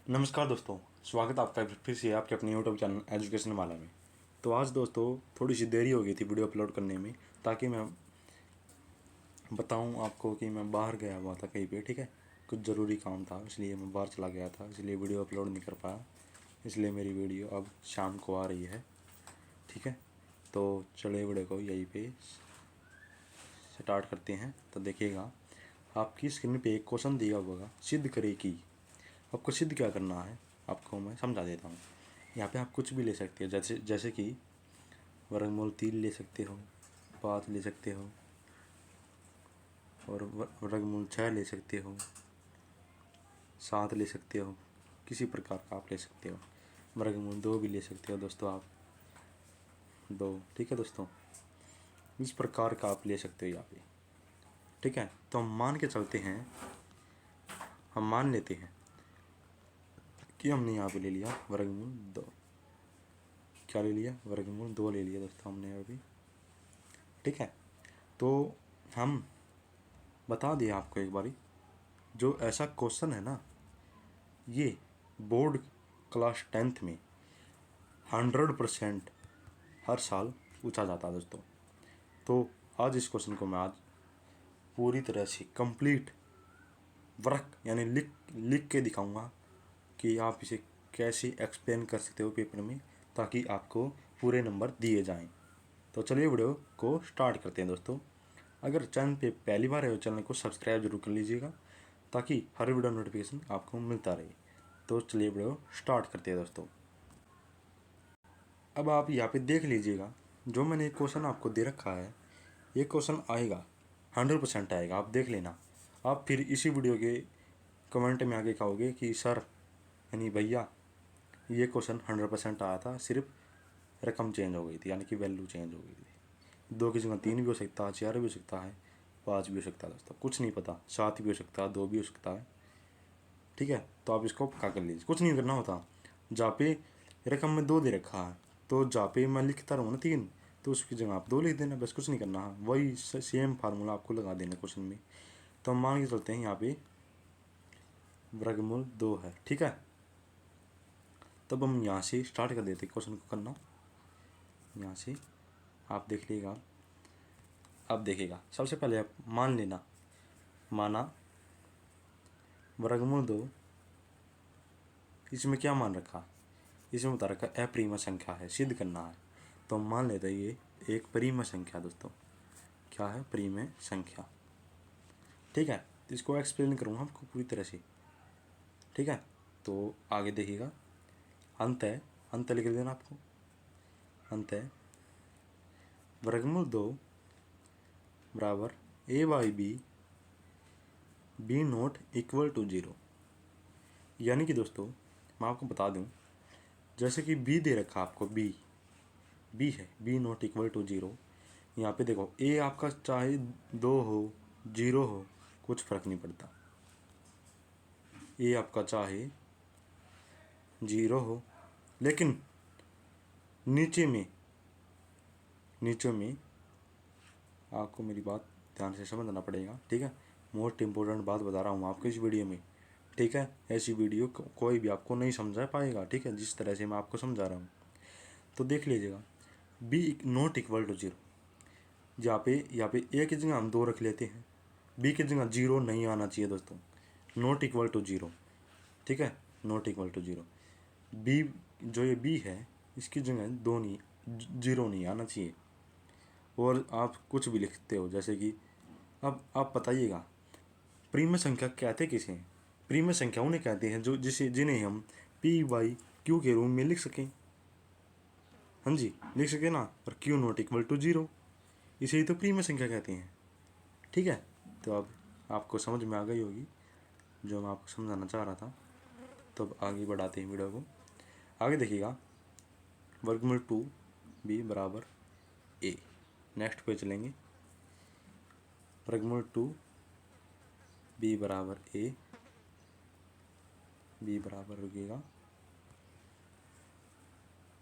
नमस्कार दोस्तों, स्वागत है आपका फिर से आपके अपने यूट्यूब चैनल एजुकेशन वाला में। तो आज दोस्तों थोड़ी सी देरी हो गई थी वीडियो अपलोड करने में, ताकि मैं बताऊं आपको कि मैं बाहर गया हुआ था कहीं पे। ठीक है, कुछ ज़रूरी काम था, इसलिए मैं बाहर चला गया था, इसलिए वीडियो अपलोड नहीं कर पाया। इसलिए मेरी वीडियो अब शाम को आ रही है। ठीक है, तो चलिए वीडियो को यहीं पे स्टार्ट करते हैं। तो देखिएगा, आपकी स्क्रीन पे एक क्वेश्चन दिया होगा, सिद्ध करे कि। आपको सिद्ध क्या करना है, आपको मैं समझा देता हूँ। यहाँ पे आप कुछ भी ले सकते हो, जैसे जैसे कि वर्गमूल 3 ले सकते हो, 5 ले सकते हो, और वर्गमूल 6 ले सकते हो, 7 ले सकते हो। किसी प्रकार का आप ले सकते हो। वर्गमूल 2 भी ले सकते हो दोस्तों, आप 2। ठीक है दोस्तों, इस प्रकार का आप ले सकते हो यहाँ पे। ठीक है, तो हम मान के चलते हैं, हम मान लेते हैं कि हमने यहाँ पे ले लिया वर्गमूल 2। क्या ले लिया? वर्गमूल 2 ले लिया दोस्तों हमने अभी। ठीक है, तो हम बता दिया आपको एक बारी, जो ऐसा क्वेश्चन है ना, ये बोर्ड क्लास 10th में 100% हर साल पूछा जाता है दोस्तों। तो आज इस क्वेश्चन को मैं आज पूरी तरह से कंप्लीट वर्क यानी लिख लिख के दिखाऊंगा कि आप इसे कैसे एक्सप्लेन कर सकते हो पेपर में, ताकि आपको पूरे नंबर दिए जाएं। तो चलिए वीडियो को स्टार्ट करते हैं दोस्तों। अगर चैनल पे पहली बार है तो चैनल को सब्सक्राइब जरूर कर लीजिएगा, ताकि हर वीडियो नोटिफिकेशन आपको मिलता रहे। तो चलिए वीडियो स्टार्ट करते हैं दोस्तों। अब आप यहाँ पे देख लीजिएगा, जो मैंने क्वेश्चन आपको दे रखा है, ये क्वेश्चन आएगा 100% आएगा, आप देख लेना। आप फिर इसी वीडियो के कमेंट में आगे कहोगे कि सर यानी भैया ये क्वेश्चन 100% आया था, सिर्फ रकम चेंज हो गई थी, यानी कि वैल्यू चेंज हो गई थी। 2 की जगह 3 भी हो सकता है, 4 भी हो सकता है, 5 भी हो सकता है दोस्तों, कुछ नहीं पता। 7 भी हो सकता है, 2 भी हो सकता है। ठीक है, तो आप इसको पक्का कर लीजिए, कुछ नहीं करना होता। जहाँ पे रकम में 2 दे रखा है, तो जहाँ पे मैं लिखता रहूँ ना 3, तो उसकी जगह आप 2 लिख देना, बस कुछ नहीं करना है। वही सेम फार्मूला आपको लगा देना क्वेश्चन में। तो हम मान के चलते हैं यहाँ पे वर्गमूल 2 है। ठीक है, तब हम यहाँ से स्टार्ट कर देते क्वेश्चन को करना। यहाँ से आप देख लीजिएगा, अब देखिएगा, सबसे पहले आप मान लेना, माना वर्गमूल 2, इसमें क्या मान रखा? इसमें बता रखा अप्रिम संख्या है, सिद्ध करना है। तो हम मान लेते हैं ये एक परिमेय संख्या दोस्तों। क्या है? परिमेय संख्या। ठीक है, तो इसको एक्सप्लेन करूँगा आपको पूरी तरह से। ठीक है, तो आगे देखिएगा, अंत है, अंत लिख देना आपको। अंत है वर्गमूल 2 बराबर a/b नॉट इक्वल टू 0। यानी कि दोस्तों मैं आपको बता दूं, जैसे कि b दे रखा आपको, b है, b नॉट इक्वल टू 0। यहाँ पे देखो, a आपका चाहे 2 हो, 0 हो, कुछ फर्क नहीं पड़ता। a आपका चाहे 0 हो, लेकिन नीचे में आपको मेरी बात ध्यान से समझना पड़ेगा। ठीक है, मोस्ट इम्पोर्टेंट बात बता रहा हूँ आपको इस वीडियो में। ठीक है, ऐसी वीडियो कोई भी आपको नहीं समझा पाएगा। ठीक है, जिस तरह से मैं आपको समझा रहा हूँ, तो देख लीजिएगा, बी नॉट इक्वल टू 0। यहाँ पे ए की जगह हम 2 रख लेते हैं, बी की जगह 0 नहीं आना चाहिए दोस्तों, नॉट इक्वल टू 0। ठीक है, नॉट इक्वल टू 0। बी, जो ये बी है, इसकी जगह 2 नहीं, 0 नहीं आना चाहिए। और आप कुछ भी लिखते हो, जैसे कि अब आप बताइएगा, प्रीमिय संख्या कहते किसे हैं? प्रीमिय संख्या उन्हें कहते हैं जो जिन्हें हम पी वाई क्यू के रूप में लिख सकें। हाँ जी, लिख सके ना, और क्यू नॉट इक्वल टू 0, इसे ही तो प्रीमिय संख्या कहते हैं। ठीक है, तो अब आपको समझ में आ गई होगी जो मैं आपको समझाना चाह रहा था। तो अब आगे बढ़ाते हैं वीडियो को। आगे देखिएगा, वर्गमूल 2 बी बराबर ए। नेक्स्ट पे चलेंगे, वर्गमूल 2 बी बराबर ए, बी बराबर रुकेगा,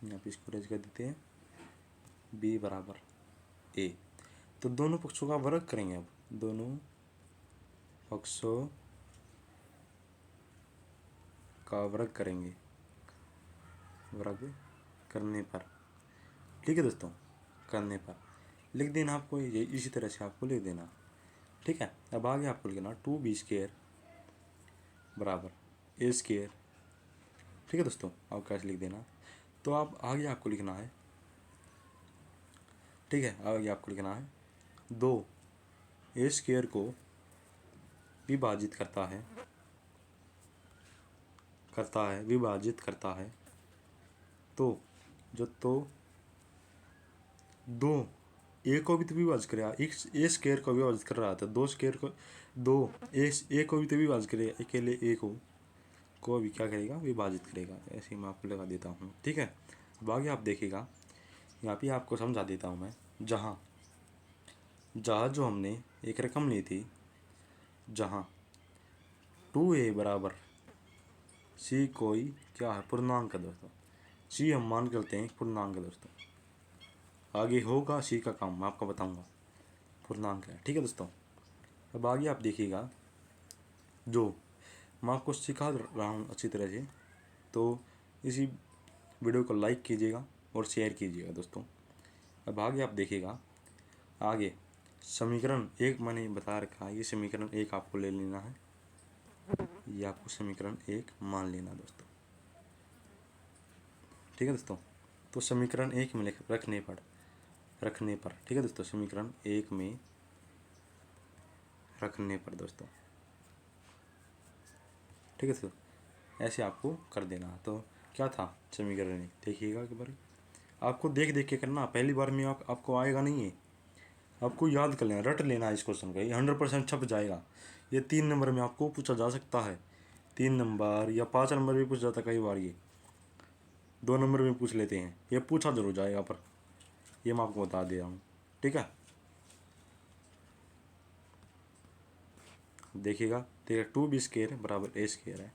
यहाँ पे इसको रेज कर देते हैं, बी बराबर ए। तो दोनों पक्षों का वर्ग करेंगे। अब दोनों पक्षों का वर्ग करेंगे, वर्ग करने पर, ठीक है दोस्तों, करने पर लिख देना आपको, ये इसी तरह से आपको लिख देना, ठीक है। अब आगे आपको लिखना 2b² बराबर a², ठीक है दोस्तों। आप कैसे लिख देना, तो आप आगे आपको लिखना है, ठीक है, आगे आपको लिखना है 2a² को विभाजित करता है, विभाजित करता है, तो जो तो दो ए को भी तो विभाजित करेगा, a² को विभाजित कर रहा था, 2² को, दो ए को भी तो विभाजित करेगा, अकेले ए को भी क्या करेगा, विभाजित करेगा। ऐसे ही मैं आपको लगा देता हूँ, ठीक है। अब आगे आप देखिएगा, यहाँ पे आपको समझा देता हूँ मैं, जहाँ जो हमने एक रकम ली थी, जहाँ 2a बराबर c कोई क्या है, पूर्णांक है दोस्तों, c हम मान करते हैं पूर्णांक है दोस्तों, आगे होगा c का काम मैं आपको बताऊंगा, पूर्णांक है, ठीक है दोस्तों। अब आगे आप देखिएगा, जो मैं आपको सिखा रहा हूँ अच्छी तरह से, तो इसी वीडियो को लाइक कीजिएगा और शेयर कीजिएगा दोस्तों। अब आगे आप देखिएगा, आगे समीकरण 1 मैंने बता रखा है, ये समीकरण 1 आपको ले लेना है, ये आपको समीकरण 1 मान लेना दोस्तों, ठीक है दोस्तों। तो समीकरण 1 में रखने पर, ठीक है दोस्तों, समीकरण 1 में रखने पर दोस्तों, ठीक है दोस्तों, ऐसे आपको कर देना। तो क्या था समीकरण 1, देखिएगा कि बार आपको देख देख के करना, पहली बार में आपको आएगा नहीं है, आपको याद कर लेना, रट लेना इस क्वेश्चन का, ये 100% छप जाएगा। ये 3 नंबर में आपको पूछा जा सकता है, 3 नंबर या 5 नंबर भी पूछ जाता है, कई बार ये 2 नंबर में पूछ लेते हैं, ये पूछा जरूर जाएगा, पर ये मैं आपको बता दे रहा हूँ, ठीक है। देखिएगा, 2b² बराबर a² है,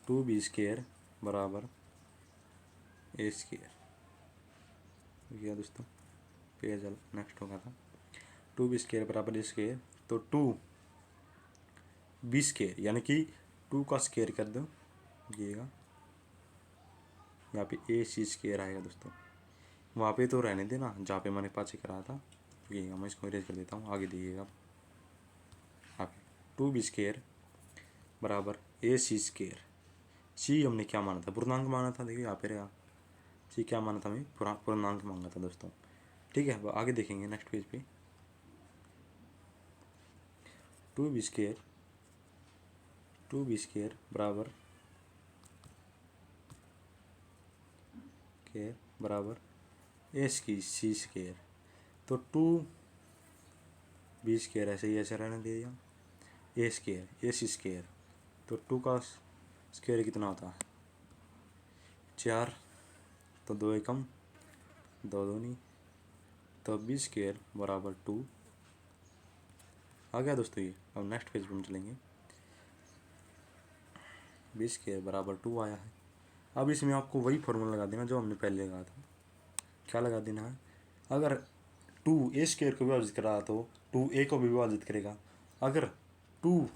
2b² बराबर a², दोस्तों पेज नेक्स्ट होगा था, 2b² बराबर a², तो 2b² यानी कि 2 का स्क्वायर कर दो, देखिएगा यहाँ पे ac² आएगा दोस्तों, वहाँ पे तो रहने देना जहाँ पे मैंने पाँच करा था, देखिएगा मैं इसको इरेज कर देता हूँ, आगे देखिएगा आप 2b² बराबर ac², सी हमने क्या माना था, पूर्णांक माना था, देखिए यहाँ पे रहेगा, सी क्या माना था, हमें पूर्णांक मांगा था दोस्तों, ठीक है। आगे देखेंगे नेक्स्ट पेज पे, 2b² बराबर ac², तो 2b² ऐसे ही ऐसे रहने दिया, ac², तो 2 का स्क्वायर कितना होता है, 4, तो 2 एकम 2 दूनी, तो b² बराबर 2 आ गया दोस्तों ये। अब नेक्स्ट पेज पे हम चलेंगे, b² बराबर 2 आया है। अब इसमें आपको वही फॉर्मूला लगा देना जो हमने पहले लगाया था, क्या लगा देना है, अगर 2 a² को विभाजित कर रहा तो 2 a को भी विभाजित करेगा, अगर 2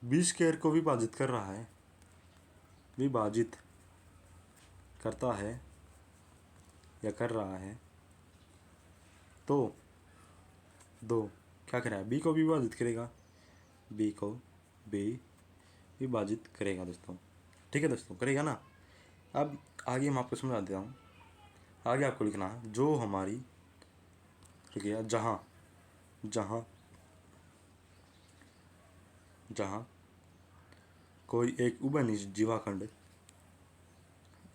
b² को विभाजित कर रहा है, विभाजित करता है या कर रहा है, तो 2 क्या करेगा, b को भी विभाजित करेगा, b को b विभाजित करेगा दोस्तों, ठीक है दोस्तों, करेगा ना। अब आगे मैं आपको समझा देता हूँ, आगे आपको लिखना है जो हमारी, ठीक है, जहाँ कोई एक उभयनिष्ठ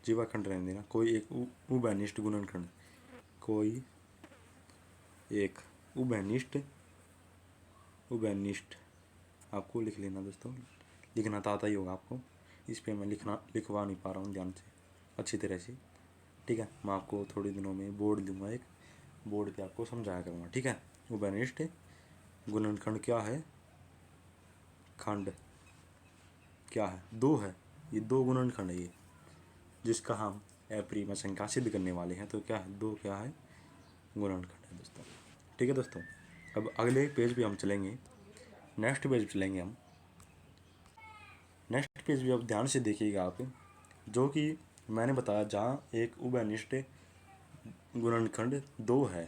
जीवाखंड रहने देना, कोई एक उभयनिष्ठ गुणनखंड, कोई एक उभयनिष्ठ आपको लिख लेना दोस्तों, लिखना तो आता ही होगा आपको, इस पे मैं लिखवा नहीं पा रहा हूँ ध्यान से अच्छी तरह से, ठीक है। मैं आपको थोड़े दिनों में बोर्ड दूंगा, एक बोर्ड पे आपको समझाया करूँगा, ठीक है। उभयनिष्ठ गुणनखंड क्या है, खंड क्या है, 2 है, ये 2 गुणनखंड है ये, जिसका हम अपरिमेय संख्या सिद्ध करने वाले हैं, तो क्या है, 2 क्या है, गुणनखंड है दोस्तों, ठीक है दोस्तों। अब अगले पेज पे हम चलेंगे, नेक्स्ट पेज पे चलेंगे हम, नेक्स्ट पेज भी आप ध्यान से देखिएगा आप, जो कि मैंने बताया जहाँ एक उभयनिष्ठ गुणनखंड 2 है।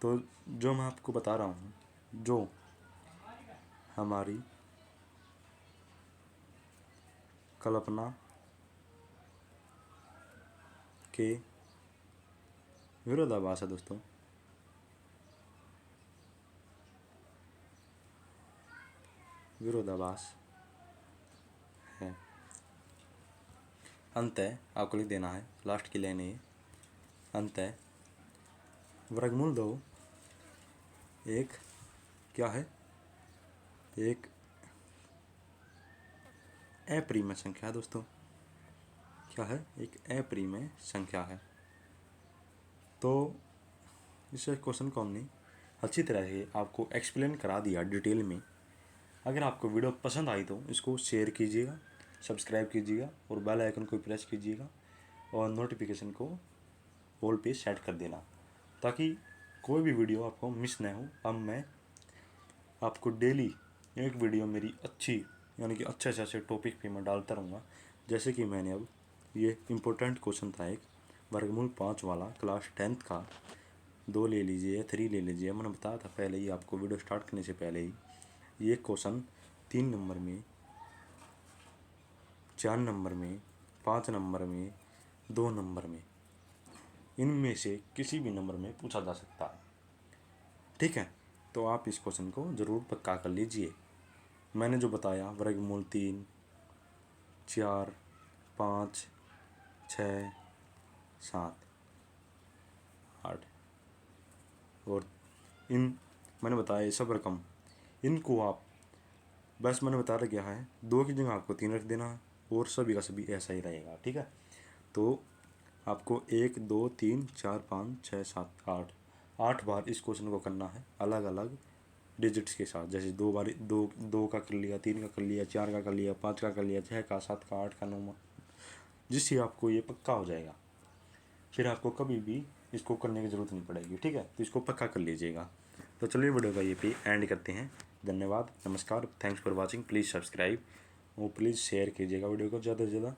तो जो मैं आपको बता रहा हूँ, जो हमारी कल्पना के विरोधाभास है दोस्तों, विरोधाभास है। अंतः आपको लिख देना है, लास्ट की लाइन है, अंतः वर्गमूल 2 एक क्या है, एक अप्रिमेय संख्या है दोस्तों। क्या है? एक अप्रिमेय संख्या है। तो इस क्वेश्चन को हमने अच्छी तरह से आपको एक्सप्लेन करा दिया डिटेल में। अगर आपको वीडियो पसंद आई तो इसको शेयर कीजिएगा, सब्सक्राइब कीजिएगा और बेल आइकन को प्रेस कीजिएगा और नोटिफिकेशन को ऑल पे सेट कर देना, ताकि कोई भी वीडियो आपको मिस ना हो। अब मैं आपको डेली एक वीडियो मेरी अच्छी यानी कि अच्छे से टॉपिक पे मैं डालता रहूँगा। जैसे कि मैंने अब ये इम्पोर्टेंट क्वेश्चन था एक वर्गमूल 5 वाला क्लास 10th का, 2 ले लीजिए, 3 ले लीजिए। मैंने बताया था पहले ही आपको वीडियो स्टार्ट करने से पहले ही, ये क्वेश्चन 3 नंबर में, 4 नंबर में, 5 नंबर में, 2 नंबर में, इनमें से किसी भी नंबर में पूछा जा सकता है। ठीक है, तो आप इस क्वेश्चन को ज़रूर पक्का कर लीजिए। मैंने जो बताया वर्गमूल 3, 4, 5, 6, 7, 8 और इन मैंने बताया ये सब रकम, इनको आप बस मैंने बता रखा है 2 की जगह आपको 3 रख देना है और सभी का सभी ऐसा ही रहेगा। ठीक है, तो आपको 1, 2, 3, 4, 5, 6, 7, 8 बार इस क्वेश्चन को करना है अलग अलग डिजिट्स के साथ। जैसे 2 बार 2 का कर लिया, 3 का कर लिया, 4 का कर लिया, 5 का कर लिया, 6 का, 7 का, 8 का, 9, जिससे आपको ये पक्का हो जाएगा। फिर आपको कभी भी इसको करने की ज़रूरत नहीं पड़ेगी। ठीक है, तो इसको पक्का कर लीजिएगा। तो चलिए वीडियो का ये पे एंड करते हैं। धन्यवाद, नमस्कार, thanks for watching. Please subscribe और प्लीज़ शेयर कीजिएगा वीडियो को ज़्यादा से ज़्यादा।